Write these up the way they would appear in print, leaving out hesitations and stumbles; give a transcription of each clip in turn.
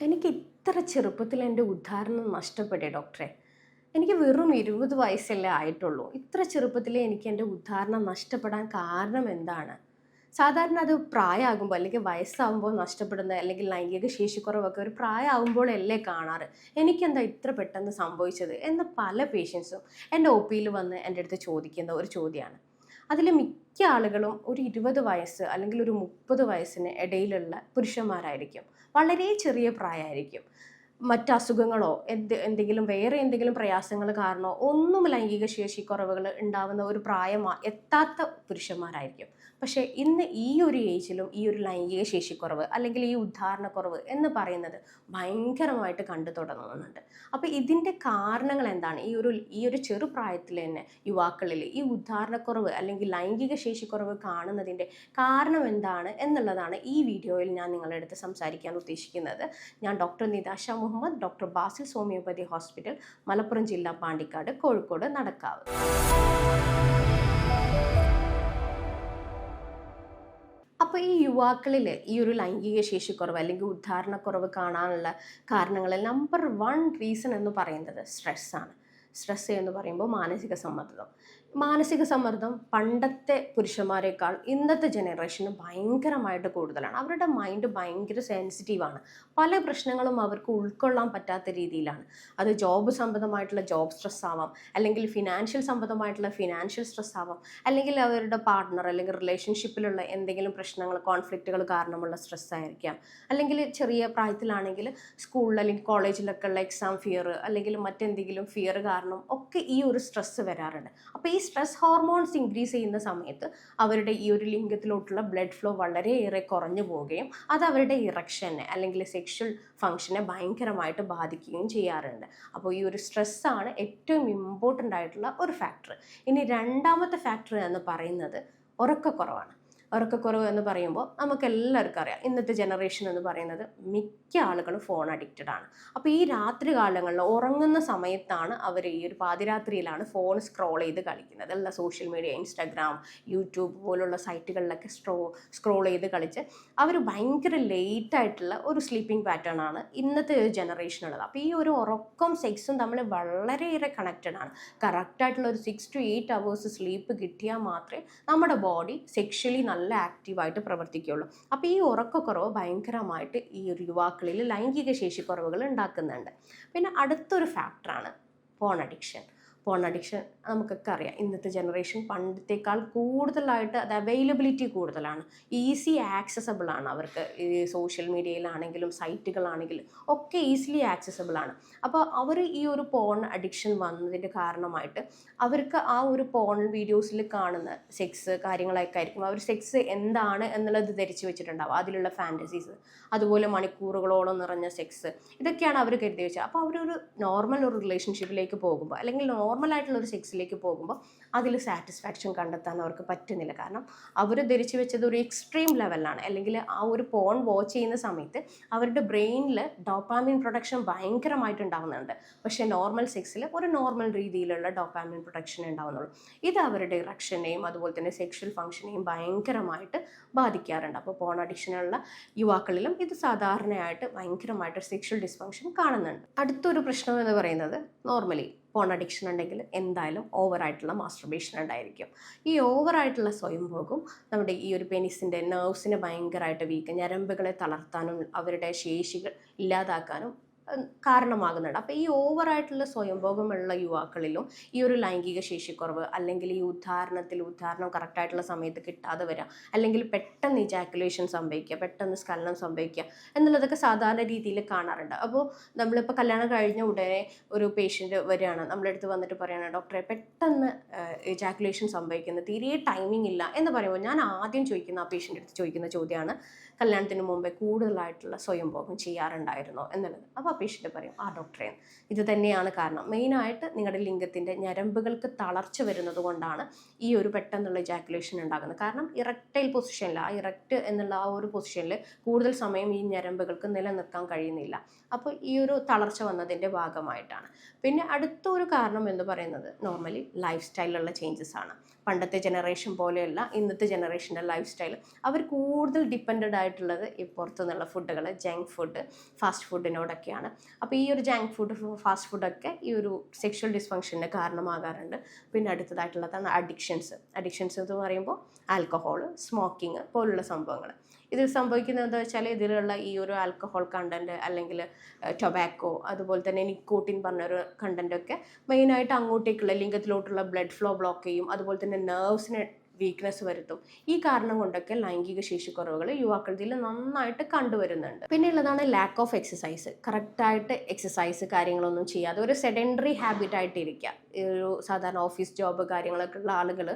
എനിക്ക് ഇത്ര ചെറുപ്പത്തിൽ എൻ്റെ ഉദ്ധാരണം നഷ്ടപ്പെട്ടേ ഡോക്ടറെ. എനിക്ക് വെറും 20 വയസ്സല്ലേ ആയിട്ടുള്ളൂ. ഇത്ര ചെറുപ്പത്തിലേ എനിക്ക് എൻ്റെ ഉദ്ധാരണം നഷ്ടപ്പെടാൻ കാരണം എന്താണ്? സാധാരണ അത് പ്രായമാകുമ്പോൾ അല്ലെങ്കിൽ വയസ്സാകുമ്പോൾ നഷ്ടപ്പെടുന്ന അല്ലെങ്കിൽ ലൈംഗിക ശേഷിക്കുറവൊക്കെ ഒരു പ്രായമാകുമ്പോഴല്ലേ കാണാറ്. എനിക്കെന്താ ഇത്ര പെട്ടെന്ന് സംഭവിച്ചത് എന്ന് പല പേഷ്യൻസും എൻ്റെ ഒ പിയിൽ വന്ന് എൻ്റെ അടുത്ത് ചോദിക്കുന്ന ഒരു ചോദ്യമാണ്. അതിൽ മിക്ക ആളുകളും ഒരു 20 വയസ്സ് അല്ലെങ്കിൽ ഒരു 30 വയസ്സിന് ഇടയിലുള്ള പുരുഷന്മാരായിരിക്കും. വളരെ ചെറിയ പ്രായമായിരിക്കും. മറ്റ് അസുഖങ്ങളോ എന്തെങ്കിലും വേറെ എന്തെങ്കിലും പ്രയാസങ്ങൾ കാരണമോ ഒന്നും ലൈംഗിക ശേഷി കുറവുകൾ ഉണ്ടാവുന്ന ഒരു പ്രായം എത്താത്ത പുരുഷന്മാരായിരിക്കും. പക്ഷേ ഇന്ന് ഈ ഒരു ഏജിലും ഈ ഒരു ലൈംഗിക ശേഷിക്കുറവ് അല്ലെങ്കിൽ ഈ ഉദ്ധാരണക്കുറവ് എന്ന് പറയുന്നത് ഭയങ്കരമായിട്ട് കണ്ടു തുടങ്ങുന്നുണ്ട്. അപ്പോൾ ഇതിൻ്റെ കാരണങ്ങൾ എന്താണ്? ഈ ഒരു ചെറുപ്രായത്തിൽ തന്നെ യുവാക്കളിൽ ഈ ഉദ്ധാരണക്കുറവ് അല്ലെങ്കിൽ ലൈംഗിക ശേഷിക്കുറവ് കാണുന്നതിൻ്റെ കാരണം എന്താണ് എന്നുള്ളതാണ് ഈ വീഡിയോയിൽ ഞാൻ നിങ്ങളുടെ അടുത്ത് സംസാരിക്കാൻ ഉദ്ദേശിക്കുന്നത്. ഞാൻ doctor Nitasha Muhammad, doctor Basil homoeopathy hospital, Malappuram ജില്ല, പാണ്ടിക്കാട്, കോഴിക്കോട്, നടക്കാവ്. അപ്പോൾ ഈ യുവാക്കളിൽ ഈ ഒരു ലൈംഗിക ശേഷിക്കുറവ് അല്ലെങ്കിൽ ഉദ്ധാരണക്കുറവ് കാണാനുള്ള കാരണങ്ങളിൽ നമ്പർ 1 റീസൺ എന്ന് പറയുന്നത് സ്ട്രെസ്സാണ്. സ്ട്രെസ് എന്ന് പറയുമ്പോൾ മാനസിക സമ്മർദ്ദം പണ്ടത്തെ പുരുഷന്മാരെക്കാൾ ഇന്നത്തെ ജനറേഷന് ഭയങ്കരമായിട്ട് കൂടുതലാണ്. അവരുടെ മൈൻഡ് ഭയങ്കര സെൻസിറ്റീവാണ്. പല പ്രശ്നങ്ങളും അവർക്ക് ഉൾക്കൊള്ളാൻ പറ്റാത്ത രീതിയിലാണ്. അത് ജോബ് സംബന്ധമായിട്ടുള്ള ജോബ് സ്ട്രെസ് ആവാം, അല്ലെങ്കിൽ ഫിനാൻഷ്യൽ സംബന്ധമായിട്ടുള്ള ഫിനാൻഷ്യൽ സ്ട്രെസ് ആവാം, അല്ലെങ്കിൽ അവരുടെ പാർട്ട്ണർ അല്ലെങ്കിൽ റിലേഷൻഷിപ്പിലുള്ള എന്തെങ്കിലും പ്രശ്നങ്ങൾ, കോൺഫ്ലിക്റ്റുകൾ കാരണമുള്ള സ്ട്രെസ് ആയിരിക്കാം. അല്ലെങ്കിൽ ചെറിയ പ്രായത്തിലാണെങ്കിൽ സ്കൂളിൽ അല്ലെങ്കിൽ കോളേജിലൊക്കെ ഉള്ള എക്സാം ഫിയർ അല്ലെങ്കിൽ മറ്റെന്തെങ്കിലും ഫിയർ കാരണം ഒക്കെ ഈ ഒരു സ്ട്രെസ് വരാറുണ്ട്. അപ്പോൾ ഈ സ്ട്രെസ് ഹോർമോൺസ് ഇൻക്രീസ് ചെയ്യുന്ന സമയത്ത് അവരുടെ ഈ ഒരു ലിംഗത്തിലോട്ടുള്ള ബ്ലഡ് ഫ്ലോ വളരെയേറെ കുറഞ്ഞു പോവുകയും അത് അവരുടെ ഇറക്ഷനെ അല്ലെങ്കിൽ സെക്ഷൽ ഫങ്ഷനെ ഭയങ്കരമായിട്ട് ബാധിക്കുകയും ചെയ്യാറുണ്ട്. അപ്പോൾ ഈ ഒരു സ്ട്രെസ്സാണ് ഏറ്റവും ഇമ്പോർട്ടൻ്റ് ആയിട്ടുള്ള ഒരു ഫാക്ടർ. ഇനി രണ്ടാമത്തെ ഫാക്ടർ എന്ന് പറയുന്നത് ഉറക്കക്കുറവാണ്. ഉറക്കക്കുറവ് എന്ന് പറയുമ്പോൾ നമുക്ക് എല്ലാവർക്കും അറിയാം, ഇന്നത്തെ ജനറേഷൻ എന്ന് പറയുന്നത് മിക്ക ആളുകളും ഫോൺ അഡിക്റ്റഡ് ആണ്. അപ്പോൾ ഈ രാത്രി കാലങ്ങളിൽ ഉറങ്ങുന്ന സമയത്താണ് അവർ ഈ ഒരു പാതിരാത്രിയിലാണ് ഫോൺ സ്ക്രോൾ ചെയ്ത് കളിക്കുന്നത്. എല്ലാ സോഷ്യൽ മീഡിയ, ഇൻസ്റ്റാഗ്രാം, യൂട്യൂബ് പോലുള്ള സൈറ്റുകളിലൊക്കെ സ്ക്രോൾ ചെയ്ത് കളിച്ച് അവർ ഭയങ്കര ലേറ്റായിട്ടുള്ള ഒരു സ്ലീപ്പിംഗ് പാറ്റേൺ ആണ് ഇന്നത്തെ ഒരു ജനറേഷനുള്ളത്. അപ്പോൾ ഈ ഒരു ഉറക്കം സെക്സും തമ്മിൽ വളരെയേറെ കണക്റ്റഡ് ആണ്. കറക്റ്റായിട്ടുള്ള ഒരു 6 to 8 hours സ്ലീപ്പ് കിട്ടിയാൽ മാത്രമേ നമ്മുടെ ബോഡി സെക്ഷലി നല്ല ആക്റ്റീവായിട്ട് പ്രവർത്തിക്കുകയുള്ളൂ. അപ്പോൾ ഈ ഉറക്കക്കുറവ് ഭയങ്കരമായിട്ട് ഈ ഒരു യുവാക്കളിൽ ലൈംഗിക ശേഷിക്കുറവുകൾ ഉണ്ടാക്കുന്നുണ്ട്. പിന്നെ അടുത്തൊരു ഫാക്ടറാണ് ഫോൺ അഡിക്ഷൻ. നമുക്കൊക്കെ അറിയാം, ഇന്നത്തെ ജനറേഷൻ പണ്ടത്തേക്കാൾ കൂടുതലായിട്ട് അത് അവൈലബിലിറ്റി കൂടുതലാണ്, ഈസി ആക്സസബിൾ ആണ്. അവർക്ക് ഈ സോഷ്യൽ മീഡിയയിലാണെങ്കിലും സൈറ്റുകളാണെങ്കിലും ഒക്കെ ഈസിലി ആക്സസബിൾ ആണ്. അപ്പോൾ അവർ ഈ ഒരു പോൺ അഡിക്ഷൻ വന്നതിൻ്റെ കാരണമായിട്ട് അവർക്ക് ആ ഒരു പോൺ വീഡിയോസിൽ കാണുന്ന സെക്സ് കാര്യങ്ങളൊക്കെ ആയിരിക്കും അവർ സെക്സ് എന്താണ് എന്നുള്ളത് ധരിച്ചു വെച്ചിട്ടുണ്ടാവും. അതിലുള്ള ഫാൻറ്റസീസ്, അതുപോലെ മണിക്കൂറുകളോളം നിറഞ്ഞ സെക്സ്, ഇതൊക്കെയാണ് അവർ കരുതി വെച്ചത്. അപ്പോൾ അവരൊരു നോർമൽ ഒരു റിലേഷൻഷിപ്പിലേക്ക് പോകുമ്പോൾ അല്ലെങ്കിൽ നോർമലായിട്ടുള്ള ഒരു സെക്സിലേക്ക് പോകുമ്പോൾ അതിൽ സാറ്റിസ്ഫാക്ഷൻ കണ്ടെത്താൻ അവർക്ക് പറ്റുന്നില്ല. കാരണം അവർ ധരിച്ചു വെച്ചത് ഒരു എക്സ്ട്രീം ലെവലിലാണ്. അല്ലെങ്കിൽ ആ ഒരു പോൺ വാച്ച് ചെയ്യുന്ന സമയത്ത് അവരുടെ ബ്രെയിനിൽ ഡോപ്പാമിൻ പ്രൊഡക്ഷൻ ഭയങ്കരമായിട്ട് ഉണ്ടാകുന്നുണ്ട്. പക്ഷേ നോർമൽ സെക്സിൽ ഒരു നോർമൽ രീതിയിലുള്ള ഡോപ്പാമിൻ പ്രൊഡക്ഷൻ ഉണ്ടാകുന്നുള്ളൂ. ഇത് അവരുടെ ഇറക്ഷനെയും അതുപോലെ തന്നെ സെക്ഷൽ ഫങ്ഷനെയും ഭയങ്കരമായിട്ട് ബാധിക്കാറുണ്ട്. അപ്പോൾ പോൺ അഡിക്ഷനുള്ള യുവാക്കളിലും ഇത് സാധാരണയായിട്ട് ഭയങ്കരമായിട്ട് സെക്ഷൽ ഡിസ്ഫങ്ഷൻ കാണുന്നുണ്ട്. അടുത്തൊരു പ്രശ്നം എന്ന് പറയുന്നത്, നോർമലി പോൺ അഡിക്ഷൻ ഉണ്ടെങ്കിൽ എന്തായാലും ഓവറായിട്ടുള്ള മാസ്റ്റർബേഷൻ ഉണ്ടായിരിക്കും. ഈ ഓവറായിട്ടുള്ള സ്വയംഭോഗം നമ്മുടെ ഈ ഒരു പെനിസിൻ്റെ നെർവ്സിനെ ഭയങ്കരമായിട്ട് ഞരമ്പുകളെ തളർത്താനും അവരുടെ ശേഷികൾ ഇല്ലാതാക്കാനും കാരണമാകുന്നുണ്ട്. അപ്പോൾ ഈ ഓവറായിട്ടുള്ള സ്വയംഭോഗമുള്ള യുവാക്കളിലും ഈ ഒരു ലൈംഗിക ശേഷിക്കുറവ് അല്ലെങ്കിൽ ഈ ഉദ്ധാരണം കറക്റ്റായിട്ടുള്ള സമയത്ത് കിട്ടാതെ വരിക, അല്ലെങ്കിൽ പെട്ടെന്ന് ഇജാക്കുലേഷൻ സംഭവിക്കുക, പെട്ടെന്ന് സ്ഖലനം സംഭവിക്കുക എന്നുള്ളതൊക്കെ സാധാരണ രീതിയിൽ കാണാറുണ്ട്. അപ്പോൾ നമ്മളിപ്പോൾ കല്യാണം കഴിഞ്ഞ ഉടനെ ഒരു പേഷ്യൻ്റ് വരികയാണ്, നമ്മളടുത്ത് വന്നിട്ട് പറയുകയാണ്, ഡോക്ടറെ പെട്ടെന്ന് ഇജാക്കുലേഷൻ സംഭവിക്കുന്നത്, തീരെ ടൈമിംഗ് ഇല്ല എന്ന് പറയുമ്പോൾ ഞാൻ ആദ്യം ചോദിക്കുന്ന ആ പേഷ്യൻ്റെ അടുത്ത് ചോദിക്കുന്ന ചോദ്യമാണ്, കല്യാണത്തിന് മുമ്പേ കൂടുതലായിട്ടുള്ള സ്വയംഭോഗം ചെയ്യാറുണ്ടായിരുന്നോ എന്നുള്ളത്. അപ്പോൾ ആ പേഷ്യൻ്റ് പറയും ആ ഡോക്ടറെ ഇത് തന്നെയാണ് കാരണം. മെയിനായിട്ട് നിങ്ങളുടെ ലിംഗത്തിൻ്റെ ഞരമ്പുകൾക്ക് തളർച്ച വരുന്നത് കൊണ്ടാണ് ഈ ഒരു പെട്ടെന്നുള്ള ഇജാക്കുലേഷൻ ഉണ്ടാകുന്നത്. കാരണം ഇറക്റ്റൈൽ പൊസിഷനിൽ, ആ ഇറക്റ്റ് എന്നുള്ള ആ ഒരു പൊസിഷനിൽ കൂടുതൽ സമയം ഈ ഞരമ്പുകൾക്ക് നിലനിർത്താൻ കഴിയുന്നില്ല. അപ്പോൾ ഈ ഒരു തളർച്ച വന്നതിൻ്റെ ഭാഗമായിട്ടാണ്. പിന്നെ അടുത്ത ഒരു കാരണം എന്ന് പറയുന്നത് നോർമലി ലൈഫ് സ്റ്റൈലിലുള്ള ചേഞ്ചസ് ആണ്. പണ്ടത്തെ ജനറേഷൻ പോലെയല്ല ഇന്നത്തെ ജനറേഷൻ്റെ ലൈഫ് സ്റ്റൈൽ. അവർ കൂടുതൽ ഡിപ്പെൻഡഡ് ആയിട്ടുള്ളത് ഈ പുറത്തുനിന്നുള്ള ഫുഡുകൾ, ജങ്ക് ഫുഡ്, ഫാസ്റ്റ് ഫുഡിനോടൊക്കെയാണ്. അപ്പോൾ ഈ ഒരു ജങ്ക് ഫുഡ്, ഫാസ്റ്റ് ഫുഡൊക്കെ ഈ ഒരു സെക്ഷൽ ഡിസ്ഫങ്ഷന് കാരണമാകാറുണ്ട്. പിന്നെ അടുത്തതായിട്ടുള്ളതാണ് അഡിക്ഷൻസ്. അഡിക്ഷൻസ് എന്ന് പറയുമ്പോൾ ആൽക്കഹോൾ, സ്മോക്കിങ് പോലുള്ള സംഭവങ്ങൾ. ഇത് സംഭവിക്കുന്നത് എന്താ വെച്ചാൽ ഇതിലുള്ള ഈ ഒരു ആൽക്കഹോൾ കണ്ടൻറ്റ് അല്ലെങ്കിൽ ടൊബാക്കോ, അതുപോലെ തന്നെ നിക്കോട്ടിൻ പറഞ്ഞൊരു കണ്ടൻറ്റൊക്കെ മെയിനായിട്ട് അങ്ങോട്ടേക്കുള്ള ലിംഗത്തിലോട്ടുള്ള ബ്ലഡ് ഫ്ലോ ബ്ലോക്ക് ചെയ്യും. അതുപോലെ തന്നെ നെർവ്സിനെ വീക്ക്നെസ് വരുത്തും. ഈ കാരണം കൊണ്ടൊക്കെ ലൈംഗിക ശേഷിക്കുറവുകൾ യുവാക്കളിൽ നന്നായിട്ട് കണ്ടുവരുന്നുണ്ട്. പിന്നെ ഉള്ളതാണ് ലാക്ക് ഓഫ് എക്സസൈസ്. കറക്റ്റായിട്ട് എക്സസൈസ് കാര്യങ്ങളൊന്നും ചെയ്യാതെ ഒരു സെഡൻഡറി ഹാബിറ്റ് ആയിട്ട് ഇരിക്കുക. ഈ ഒരു സാധാരണ ഓഫീസ് ജോബ് കാര്യങ്ങളൊക്കെ ഉള്ള ആളുകൾ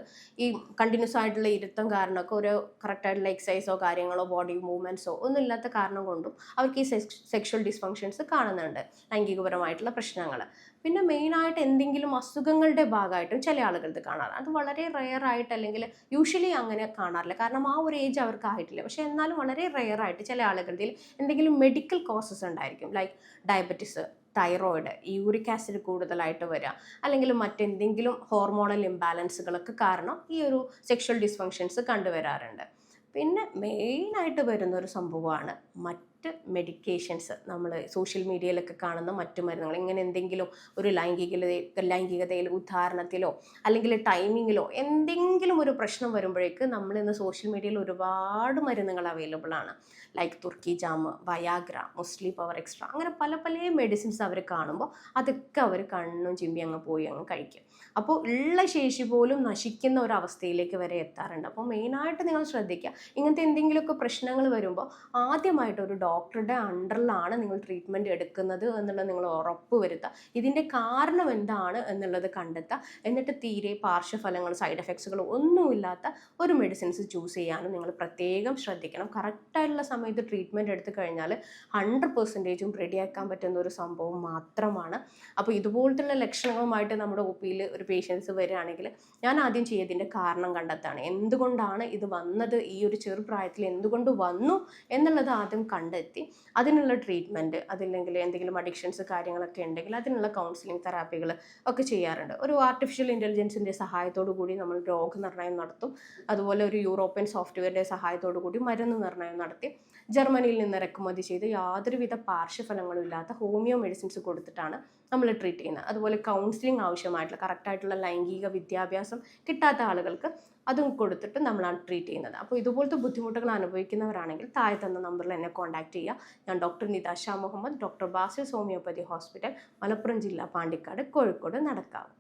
ഈ കണ്ടിന്യൂസ് ആയിട്ടുള്ള ഇരുത്തം കാരണമൊക്കെ ഒരു കറക്റ്റായിട്ടുള്ള എക്സസൈസോ കാര്യങ്ങളോ ബോഡി മൂവ്മെൻറ്റ്സോ ഒന്നും ഇല്ലാത്ത കാരണം കൊണ്ടും അവർക്ക് ഈ സെക്ഷൽ ഡിസ്ഫങ്ഷൻസ് കാണുന്നുണ്ട്, ലൈംഗികപരമായിട്ടുള്ള പ്രശ്നങ്ങൾ. പിന്നെ മെയിനായിട്ട് എന്തെങ്കിലും അസുഖങ്ങളുടെ ഭാഗമായിട്ടും ചില ആളുകൾക്ക് കാണാറ്. അത് വളരെ റെയർ ആയിട്ട്, അല്ലെങ്കിൽ യൂഷ്വലി അങ്ങനെ കാണാറില്ല, കാരണം ആ ഒരു ഏജ് അവർക്ക് ആയിട്ടില്ല. പക്ഷെ എന്നാലും വളരെ റെയർ ആയിട്ട് ചില ആളുകളിൽ എന്തെങ്കിലും മെഡിക്കൽ കോസസ് ഉണ്ടായിരിക്കും. Like diabetes, thyroid, uric acid കൂടുതലായിട്ട് വരിക, അല്ലെങ്കിൽ മറ്റെന്തെങ്കിലും ഹോർമോണൽ ഇംബാലൻസുകളൊക്കെ കാരണം ഈ ഒരു സെക്ഷൽ ഡിസ്ഫങ്ഷൻസ് കണ്ടുവരാറുണ്ട്. പിന്നെ മെയിനായിട്ട് വരുന്നൊരു സംഭവമാണ് മറ്റ് മെഡിക്കേഷൻസ്. നമ്മൾ സോഷ്യൽ മീഡിയയിലൊക്കെ കാണുന്ന മറ്റു മരുന്നുകൾ, ഇങ്ങനെ എന്തെങ്കിലും ഒരു ലൈംഗികതയിൽ ഉദാഹരണത്തിലോ അല്ലെങ്കിൽ ടൈമിങ്ങിലോ എന്തെങ്കിലും ഒരു പ്രശ്നം വരുമ്പോഴേക്ക് നമ്മളിന്ന് സോഷ്യൽ മീഡിയയിൽ ഒരുപാട് മരുന്നുകൾ അവൈലബിൾ ആണ്. ലൈക്ക് തുർക്കി ജാം, വയാഗ്ര, മുസ്ലി പവർ എക്സ്ട്രാ, അങ്ങനെ പല പല മെഡിസിൻസ് അവർ കാണുമ്പോൾ അതൊക്കെ അവർ കണ്ണും ചിമ്പി അങ്ങ് പോയി അങ്ങ് കഴിക്കും. അപ്പോൾ ഉള്ള ശേഷി പോലും നശിക്കുന്ന ഒരു അവസ്ഥയിലേക്ക് വരെ എത്താറുണ്ട്. അപ്പോൾ മെയിനായിട്ട് നിങ്ങൾ ശ്രദ്ധിക്കുക, ഇങ്ങനത്തെ എന്തെങ്കിലുമൊക്കെ പ്രശ്നങ്ങൾ വരുമ്പോൾ ആദ്യമായിട്ട് ഒരു ഡോക്ടറുടെ അണ്ടറിലാണ് നിങ്ങൾ ട്രീറ്റ്മെൻറ്റ് എടുക്കുന്നത് എന്നുള്ളത് നിങ്ങൾ ഉറപ്പ് വരുത്തുക. ഇതിൻ്റെ കാരണം എന്താണ് എന്നുള്ളത് കണ്ടെത്തുക. എന്നിട്ട് തീരെ പാർശ്വഫലങ്ങൾ, സൈഡ് എഫക്ട്സുകൾ ഒന്നുമില്ലാത്ത ഒരു മെഡിസിൻസ് ചൂസ് ചെയ്യാനും നിങ്ങൾ പ്രത്യേകം ശ്രദ്ധിക്കണം. കറക്റ്റായിട്ടുള്ള സമയത്ത് ട്രീറ്റ്മെൻറ്റ് എടുത്തു കഴിഞ്ഞാൽ 100% റെഡിയാക്കാൻ പറ്റുന്ന ഒരു സംഭവം മാത്രമാണ്. അപ്പോൾ ഇതുപോലത്തുള്ള ലക്ഷണങ്ങളുമായിട്ട് നമ്മുടെ ഒ പിയിൽ ഒരു പേഷ്യൻസ് വരികയാണെങ്കിൽ ഞാൻ ആദ്യം ചെയ്തതിൻ്റെ കാരണം കണ്ടെത്താണ്. എന്തുകൊണ്ടാണ് ഇത് വന്നത്, ഈ ഒരു ചെറുപ്രായത്തിൽ എന്തുകൊണ്ട് വന്നു എന്നുള്ളത് ആദ്യം കണ്ടെത്തി അതിനുള്ള ട്രീറ്റ്മെൻറ്റ്, അതില്ലെങ്കിൽ എന്തെങ്കിലും അഡിക്ഷൻസ് കാര്യങ്ങളൊക്കെ ഉണ്ടെങ്കിൽ അതിനുള്ള കൗൺസിലിംഗ്, തെറാപ്പികൾ ഒക്കെ ചെയ്യാറുണ്ട്. ഒരു ആർട്ടിഫിഷ്യൽ ഇൻ്റലിജൻസിൻ്റെ സഹായത്തോടു കൂടി നമ്മൾ രോഗനിർണയം നടത്തും. അതുപോലെ ഒരു യൂറോപ്യൻ സോഫ്റ്റ്വെയറിൻ്റെ സഹായത്തോടു കൂടി മരുന്ന് നിർണയം നടത്തി ജർമ്മനിയിൽ നിന്ന് ഇറക്കുമതി ചെയ്ത് യാതൊരുവിധ പാർശ്വഫലങ്ങളും ഇല്ലാത്ത ഹോമിയോ മെഡിസിൻസ് കൊടുത്തിട്ടാണ് നമ്മൾ ട്രീറ്റ് ചെയ്യുന്നത്. അതുപോലെ കൗൺസിലിംഗ് ആവശ്യമായിട്ടുള്ള കറക്റ്റായിട്ടുള്ള ലൈംഗിക വിദ്യാഭ്യാസം കിട്ടാത്ത ആളുകൾക്ക് അതും കൊടുത്തിട്ട് നമ്മളാണ് ട്രീറ്റ് ചെയ്യുന്നത്. അപ്പോൾ ഇതുപോലത്തെ ബുദ്ധിമുട്ടുകൾ അനുഭവിക്കുന്നവരാണെങ്കിൽ താഴെ തന്ന നമ്പറിൽ എന്നെ കോൺടാക്ട് ചെയ്യുക. ഞാൻ doctor Nitasha Muhammad, doctor Basil homoeopathy hospital, Malappuram ജില്ല, പാണ്ടിക്കാട്, കോഴിക്കോട്, നടക്കാവ്.